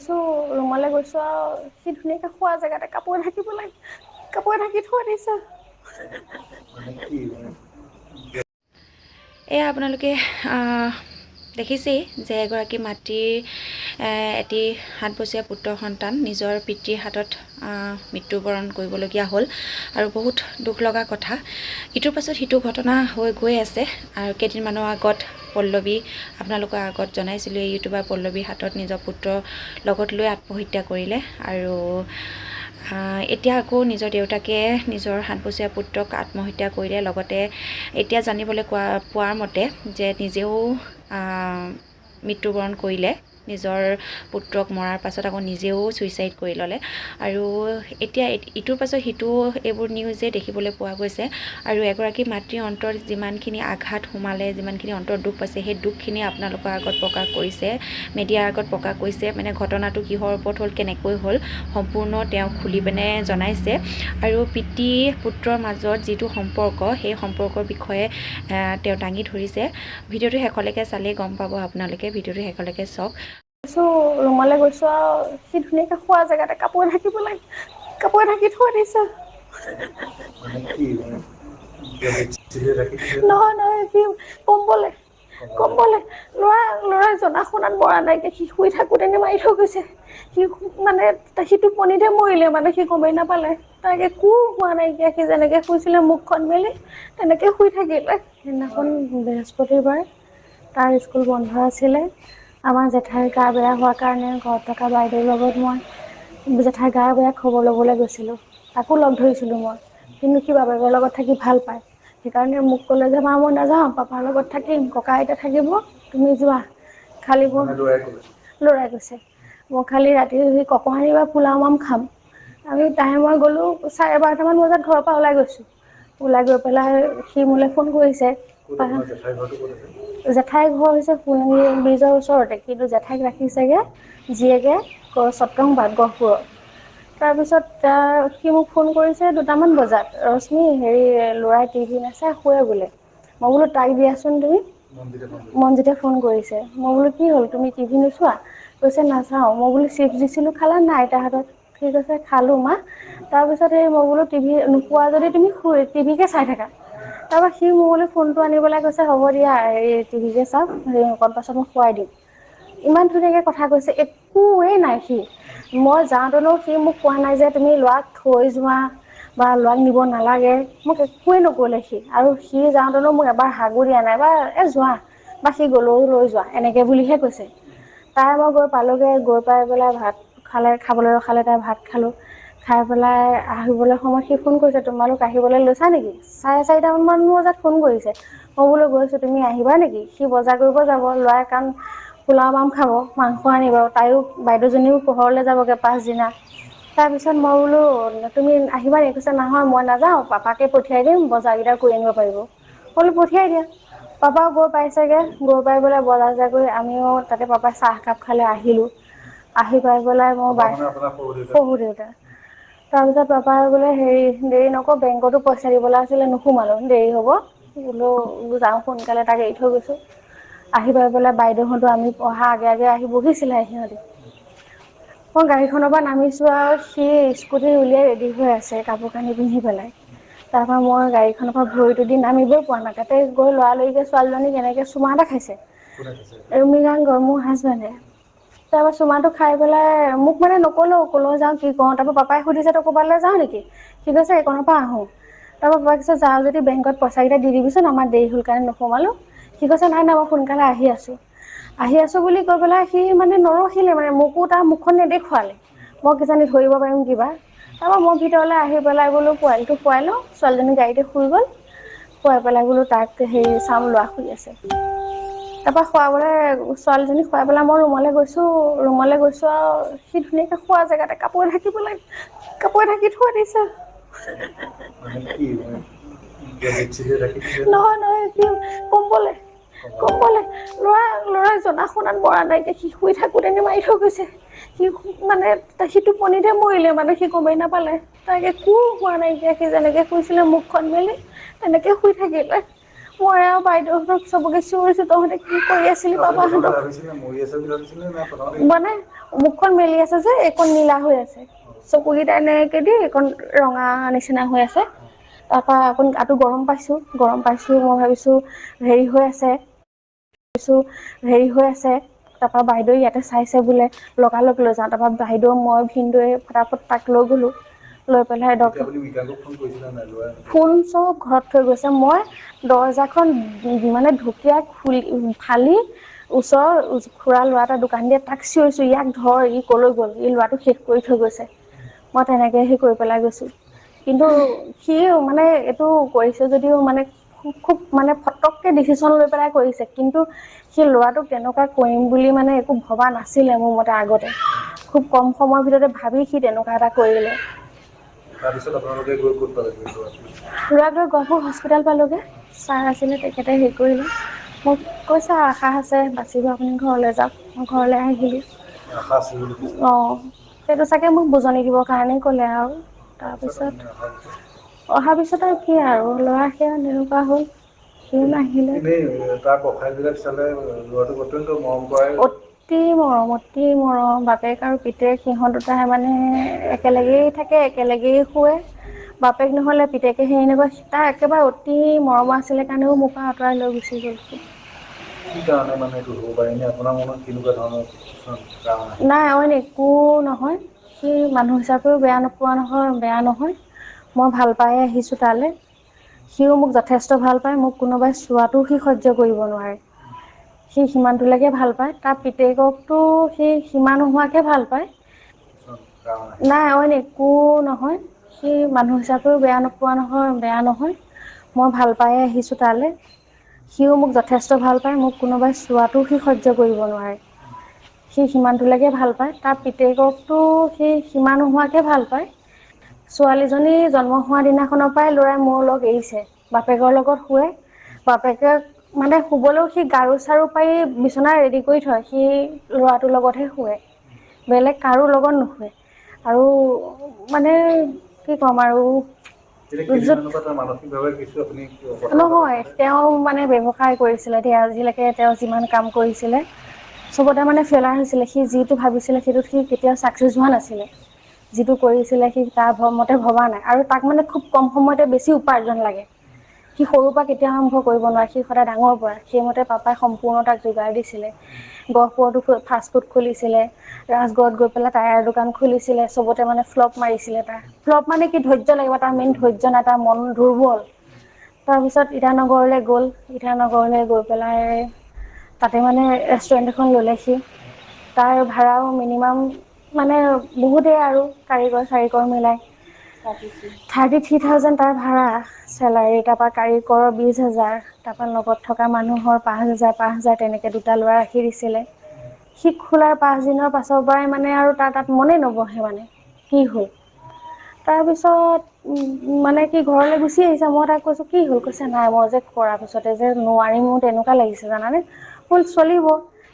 গৈছোঁ ৰুমলৈ গৈছোঁ আৰু সি ধুনীয়াকৈ খোৱা জেগাতে কাপোৰ ঢাকি থৈ দিছে। এয়া আপোনালোকে দেখিছেই যে এগৰাকী মাতৃৰ এটি 7 বছৰীয়া পুত্ৰ সন্তান নিজৰ পিতৃৰ হাতত মৃত্যুবৰণ কৰিবলগীয়া হ'ল আৰু বহুত দুখ লগা কথা। ইটোৰ পাছত সিটো ঘটনা হৈ গৈ আছে আৰু কেইদিনমানৰ আগত পল্লৱী আপোনালোকৰ আগত জনাইছিলোঁ, এই ইউটিউবাৰ পল্লৱীৰ হাতত নিজৰ পুত্ৰৰ লগত লৈ আত্মহত্যা কৰিলে আৰু এতিয়া আকৌ নিজৰ দেউতাকে নিজৰ 7 বছৰীয়া পুত্ৰক আত্মহত্যা কৰিলে। লগতে এতিয়া জানিবলৈ পোৱাৰ মতে যে নিজেও মৃত্যুবৰণ কৰিলে, নিজৰ পুত্ৰক মৰাৰ পাছত আকৌ নিজেও ছুইচাইড কৰি ল'লে আৰু এতিয়া ইটোৰ পাছত সিটো এইবোৰ নিউজে দেখিবলৈ পোৱা গৈছে আৰু এগৰাকী মাতৃৰ অন্তৰত যিমানখিনি আঘাত সোমালে, যিমানখিনি অন্তৰত দুখ পাইছে, সেই দুখখিনি আপোনালোকৰ আগত প্ৰকাশ কৰিছে, মিডিয়াৰ আগত প্ৰকাশ কৰিছে। মানে ঘটনাটো কিহৰ ওপৰত হ'ল, কেনেকৈ হ'ল, সম্পূৰ্ণ তেওঁ খুলি পিনে জনাইছে আৰু পিতৃ পুত্ৰৰ মাজত যিটো সম্পৰ্ক, সেই সম্পৰ্কৰ বিষয়ে তেওঁ দাঙি ধৰিছে। ভিডিঅ'টো শেষলৈকে চালেই গম পাব আপোনালোকে, ভিডিঅ'টো শেষলৈকে চাওক। ৰুমলৈ গৈছোঁ আৰু সি ধুনীয়াকৈ খোৱা জেগাতে কাপোৰ ঢাকি থৈ দিছে। নহয় সি কম্বলে ল'ৰাই জনা শুনাত মৰা নাইকিয়া, সি শুই থাকোঁতে মাৰি থৈ গৈছে। সি মানে সি টোপনিতে মৰিলে, মানে সি গমেই নাপালে, তাক একো হোৱা নাইকিয়া, সি যেনেকৈ শুইছিলে মুখখন মেলি তেনেকৈ শুই থাকিলে। সেইদিনাখন বৃহস্পতিবাৰ, তাৰ স্কুল বন্ধ আছিলে। আমাৰ জেঠাইৰ গা বেয়া হোৱাৰ কাৰণে ঘৰত থকা বাইদেউৰ লগত মই জেঠাইৰ গা বেয়া খবৰ ল'বলৈ গৈছিলোঁ। তাকো লগ ধৰিছিলোঁ মই, কিন্তু সি বাপেকৰ লগত থাকি ভাল পায়। সেইকাৰণে মোক ক'লে যে মা মই নাযাওঁ, পাপাৰ লগত থাকিম, ককা আইতা থাকিব, তুমি যোৱা। খালি ল'ৰাই কৈছে মই খালি ৰাতি ককো আনিবা, পোলাও মাম খাম। তাই মই গ'লোঁ 12:30মান বজাত ঘৰৰ পৰা ওলাই গৈছোঁ। ওলাই গৈ পেলাই সি মোলৈ ফোন কৰিছে। জেঠাইৰ ঘৰ হৈছে সোণাৰী ব্ৰীজৰ ওচৰতে, কিন্তু জেঠাইক ৰাখিছেগৈ জীয়েকে চত্ৰংবাট গহপুৰত। তাৰপিছত সি মোক ফোন কৰিছে 2টামান বজাত, ৰশ্মি হেৰি ল'ৰাই টিভি নাচাই শুৱে বোলে। মই বোলো তাইক দিয়াচোন তুমি। মনজিতে ফোন কৰিছে। মই বোলো কি হ'ল, তুমি টিভি নোচোৱা? কৈছে নাচাওঁ। মই বোলো চিপছ দিছিলোঁ খালা নাই আইতাৰ হাতত? সি কৈছে খালোঁ মা। তাৰপিছত মই বোলো টিভি নোপোৱা যদি তুমি টিভিকে চাই থাকা। তাৰপৰা সি মোৰ বোলো ফোনটো আনিবলৈ কৈছে, হ'ব দিয়া টিভিকে চাওক, অকণ পাছত মই শুৱাই দিম। ইমান ধুনীয়াকৈ কথা কৈছে, একোৱেই নাই সি। মই যাওঁতেনো সি মোক কোৱা নাই যে তুমি ল'ৰাক থৈ যোৱা বা ল'ৰাক নিব নালাগে, মোক একোৱেই নক'লে সি। আৰু সি যাওঁতেনো মোক এবাৰ হাগো দিয়া নাই বা যোৱা বা সি গ'লেও লৈ যোৱা, এনেকৈ বুলিহে কৈছে। তাই মই গৈ পালোঁগৈ, গৈ পাই পেলাই ভাত খাবলৈ ৰখালে, তাই ভাত খালোঁ। খাই পেলাই আহিবলৈ সময়ত সি ফোন কৰিছে, তোমালোক আহিবলৈ লৈছা নেকি? 4:30মান বজাত ফোন কৰিছে। মই বোলো গৈছোঁ, তুমি আহিবা নেকি? সি বজাৰ কৰিব যাব, ল'ৰাই কাৰণ পোলাও মাম খাব, মাংস আনিব, তাইও বাইদেউজনীও পোহৰলৈ যাবগৈ পাছদিনা। তাৰপিছত মই বোলো তুমি আহিবা নেকি? কৈছে নহয় মই নাযাওঁ, পাপাকে পঠিয়াই দিম, বজাৰকেইটা কৰি আনিব পাৰিব। বোলো পঠিয়াই দিয়া। পাপাও গৈ পাইছেগৈ, গৈ পাই পেলাই বজাৰ চজাৰ কৰি আমিও তাতে পাপাই চাহ একাপ খালে, আহিলোঁ। আহি পাই পেলাই শহুৰ দেউতা। তাৰপিছত পাপাই বোলে হেৰি দেৰি নকৰ, বেংকতো পইচা দিবলৈ আছিলে, নোসোমালো দেৰি হ'ব, বোলো যাওঁ সোনকালে, তাক এৰি থৈ গৈছোঁ। আহি পাই পেলাই বাইদেউহঁতো আমি অহা আগে আগে আহি বহিছিলে সিহঁতি। মই গাড়ীখনৰ পৰা নামিছোঁ আৰু সি স্কুটি উলিয়াই ৰেডি হৈ আছে, কাপোৰ কানি পিন্ধি পেলাই। তাৰপৰা মই গাড়ীখনৰ পৰা ভৰিটো দি নামিবই পৰা নাই, তাতে গৈ লৰালৰিকৈ ছোৱালীজনীক এনেকৈ চুমা এটা খাইছে। ৰমিকান্ত মোৰ হাজবেণ্ডে। তাৰপৰা চুমাটো খাই পেলাই মোক মানে নক'লেও, ক'লৈ যাওঁ কি কৰোঁ। তাৰপৰা পাপাই সুধিছে তই ক'ৰবালৈ যাওঁ নেকি? সি কৈছে এইকণৰ পৰা আহোঁ। তাৰপৰা পাপাই কৈছে যাওঁ যদি বেংকত পইচাকেইটা দি দিবিচোন, আমাৰ দেৰি হ'ল কাৰণে নোসোমালোঁ। সি কৈছে নাই মই সোনকালে আহি আছোঁ বুলি কৈ পেলাই সি মানে নৰখিলে, মানে মোকো তাৰ মুখখন নেদেখুৱালে, মই কিজানি ধৰিব পাৰিম কিবা। তাৰপৰা মই ভিতৰলৈ আহি পেলাই বোলো পোৱালিটো শুৱাই লওঁ, ছোৱালীজনী গাড়ীতে শুই গ'ল। শুৱাই পেলাই বোলো তাক চাম ল'ৰা শুই আছে। তাৰপৰা ছোৱালীজনীক শুৱাই পেলাই মই ৰুমলৈ গৈছোঁ আৰু সি ধুনীয়াকৈ খোৱা জেগাতে কাপোৰ ঢাকি থৈ দিছে। নহয় সি কম্বলে ল'ৰাই জনা শুনাত মৰা নাইকিয়া, সি শুই থাকোঁতে মাৰি থৈ গৈছে। সি মানে সি টোপনিতে মৰিলে, মানে সি গমেই নাপালে, তাক একো হোৱা নাইকিয়া, সি যেনেকৈ শুইছিলে মুখখন মেলি তেনেকৈ শুই থাকিলে। মই আৰু বাইদেউহঁতক চবকে চিঞৰিছো, তহঁতে কি কৰি আছিলি পাপাহঁতক। মানে মুখখন মেলি আছে যে এইকণ নীলা হৈ আছে, চকুকেইটা এনেকে দি এইকণ ৰঙা নিচিনা হৈ আছে। তাৰপা অকণ গাটো গৰম পাইছো, মই ভাবিছো হেৰি হৈ আছে। তাৰপা বাইদেউ ইয়াতে চাইছে বোলে, লগালগ লৈ যাওঁ। তাৰপা বাইদেউ মই ভিনদেউৱে ফটাফট তাক লৈ গলো। লৈ পেলাই ফোন চব ঘৰত থৈ গৈছে। মই দৰ্জাখন মানে ঢকিয়াই ফালি ওচৰৰ খুৰা ল'ৰা এটা দোকান দিয়ে তাক চিঞৰিছো, ইয়াক ধৰ, ই কলৈ গ'ল, ই ল'ৰাটো শেষ কৰি থৈ গৈছে। মই তেনেকে সি কৰি পেলাই গৈছো। কিন্তু সি মানে এইটো কৰিছে যদিও মানে খুব মানে ফটককে ডিচিশন লৈ পেলাই কৰিছে। কিন্তু সেই ল'ৰাটোক তেনেকুৱা কৰিম বুলি মানে একো ভবা নাছিলে মোৰ মতে আগতে। খুব কম সময়ৰ ভিতৰতে ভাবি সি তেনেকুৱা এটা কৰিলে। তাৰপিছত আপোনালোকে গৈ ক'ত পালেগৈ ল'ৰাক লৈ গহপুৰ হস্পিতাল পালোগে। ছাৰ আছিলে, তেখেতে হেৰি কৰিলে। মোক কৈছে আশা আছে বাচিব, আপুনি ঘৰলৈ যাওক। মই ঘৰলৈ আহিলো। আশা আছিল বুলি কৈছে। সেইটো চাগে মোক বুজনি দিবৰ কাৰণেই ক'লে আৰু। তাৰপিছত আপুনি অহাৰ পিছত অহাৰ পিছত আৰু কি আৰু, ল'ৰা সেয়া তেনেকুৱা হ'ল। সিও নাহিলে। এনেই তাৰ প্ৰফাইলবিলাক চালে ল'ৰাটোক অত্যন্ত মৰম কৰাই। অতি মৰম। বাপেক আৰু পিতেক সিহঁত দুটাই মানে একেলগেই থাকে, একেলগেই শুৱে। বাপেক নহলে পিতেকে হেৰি নকৰে। তাৰ একেবাৰে অতি মৰমৰ আছিলে কাৰণেও মোৰ পৰা আঁতৰাই লৈ গুচি গ'ল সি। কি কাৰণে মানে এইটো হ'ব পাৰে? এনে আপোনাৰ মনত কেনেকুৱা ধৰণৰ কিছুমান কাৰণ আহে? নাই অইন একো নহয়। সি মানুহ হিচাপেও বেয়া নহয়। মই ভাল পাই আহিছো তালে। সিও মোক যথেষ্ট ভাল পায়। মোক কোনোবাই চোৱাটোও সি সহ্য কৰিব নোৱাৰে। সি সিমানটোলৈকে ভাল পায়। তাৰ পিতেককটো সি সীমা নোহোৱাকে ভাল পায়। কিছুমান কাৰণ আহে। নাই অইন একো নহয়। সি মানুহ হিচাপেও বেয়া নহয়। মই ভাল পাই আহিছো তালে। সিও মোক যথেষ্ট ভাল পায়। মোক কোনোবাই চোৱাটোও সি সহ্য কৰিব নোৱাৰে। সি সিমানটোলৈকে ভাল পায়। তাৰ পিতেককটো সি সীমা নোহোৱাকে ভাল পায়। ছোৱালীজনী জন্ম হোৱা দিনাখনৰ পৰাই ল'ৰাই মোৰ লগ এৰিছে। বাপেকৰ লগত শুৱে। বাপেকে মানে শুবলৈও সি গাৰু চাৰু পাৰি বিচনা ৰেডি কৰি থয়। সি ল'ৰাটোৰ লগতহে শুৱে, বেলেগ কাৰো লগত নুশুৱে। আৰু মানে কি ক'ম আৰু, এতিয়া কেইদিনমানৰ পৰা তাৰ মানসিকভাৱে কিছু আপুনি কথা বতৰা নহয় পাতে। তেওঁ মানে ব্যৱসায় কৰিছিলে। আজিলৈকে তেওঁ যিমান কাম কৰিছিলে চবতে মানে ফেলাৰ হৈছিলে। সি যিটো ভাবিছিলে সেইটোত সি কেতিয়াও চাকচেছ হোৱা নাছিলে। যিটো কৰিছিলে সি তাৰ মতে ভবা নাই। আৰু তাক মানে খুব কম সময়তে বেছি উপাৰ্জন লাগে। সি সৰুৰ পৰা কেতিয়াও আৰম্ভ কৰিব নোৱাৰে। সি সদায় ডাঙৰ পৰা। সেইমতে পাপাই সম্পূৰ্ণ তাক যোগাৰ দিছিলে। গহপুৰতো ফাষ্ট ফুড খুলিছিলে। ৰাজগড়ত গৈ পেলাই টায়াৰ দোকান খুলিছিলে। চবতে মানে ফ্লপ মাৰিছিলে তাৰ। ফ্লপ মানে কি, ধৈৰ্য লাগিব। তাৰ মেইন ধৈৰ্য নাই, তাৰ মন দুৰ্বল। তাৰপিছত ইটানগৰলৈ গ'ল। ইটানগৰলৈ গৈ পেলাই তাতে মানে ৰেষ্টুৰেণ্ট এখন ল'লে সি। তাৰ ভাড়াও মিনিমাম মানে বহুতেই আৰু কাৰিকৰ মিলাই 33,000 তাৰ ভাড়া চেলাৰী। তাৰপা কাৰিকৰৰ 20,000। তাৰপা লগত থকা মানুহৰ 5,000 তেনেকে দুটা ল'ৰা ৰাখি দিছিলে। সি খোলাৰ 5 দিনৰ পাছৰ পৰাই মানে আৰু তাৰ তাত মনে নবহে মানে। কি হ'ল? তাৰপিছত মানে কি ঘৰলৈ গুচি আহিছে। মই তাক কৈছো কি হ'ল? কৈছে নাই, মই যে কৰাৰ পিছতে যে নোৱাৰিম, মোৰ তেনেকুৱা লাগিছে জানানে। হ'ল চলিব।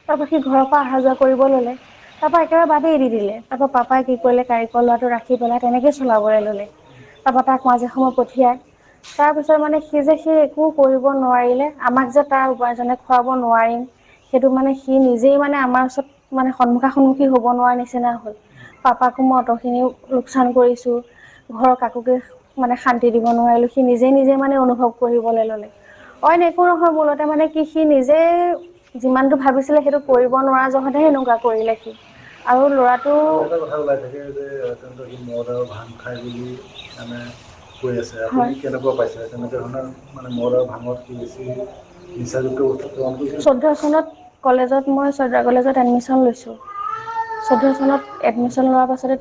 তাৰপা সি ঘৰৰ পৰা অহা যোৱা কৰিব ল'লে। তাৰপা একেবাৰে বাদেই দি দিলে। তাৰপা পাপাই কি কৰিলে, কাৰিকৰ ল'ৰাটো ৰাখি পেলাই তেনেকে চলাবলৈ ল'লে। তাৰপা তাক মাজে সময়ে পঠিয়াই। তাৰপিছত মানে সি একো কৰিব নোৱাৰিলে। আমাক যে তাৰ উপাৰ্জনে খুৱাব নোৱাৰিম, সেইটো মানে সি নিজেই মানে আমাৰ ওচৰত মানে সন্মুখা-সন্মুখী হ'ব নোৱাৰা নিচিনা হ'ল। পাপাকো মই অত'খিনি লোকচান কৰিছো। ঘৰৰ কাকোকে মানে শান্তি দিব নোৱাৰিলো। সি নিজে মানে অনুভৱ কৰিবলৈ ল'লে। অইন একো নহয়, মূলতে মানে কি, সি নিজে যিমানটো ভাবিছিলে সেইটো কৰিব নোৱাৰা জহতহে এনেকুৱা কৰিলে সি। আৰু ল'ৰাটো আৰু এটা কথা ওলাই থাকে যে সি মদ আৰু ভাং খাই বুলি মানে কৈ আছে। আপুনি হয় কেনেকুৱা পাইছে? তেনেকে ধৰণৰ মানে মদ আৰু ভাঙত সি বেছি নিচাযুক্ত বস্তু সেৱন কৰিছে নেকি? 14 চনত কলেজত মই চৰ্দা কলেজত এডমিশ্যন লৈছোঁ। 14 চনত এডমিশ্যন লোৱাৰ পাছতে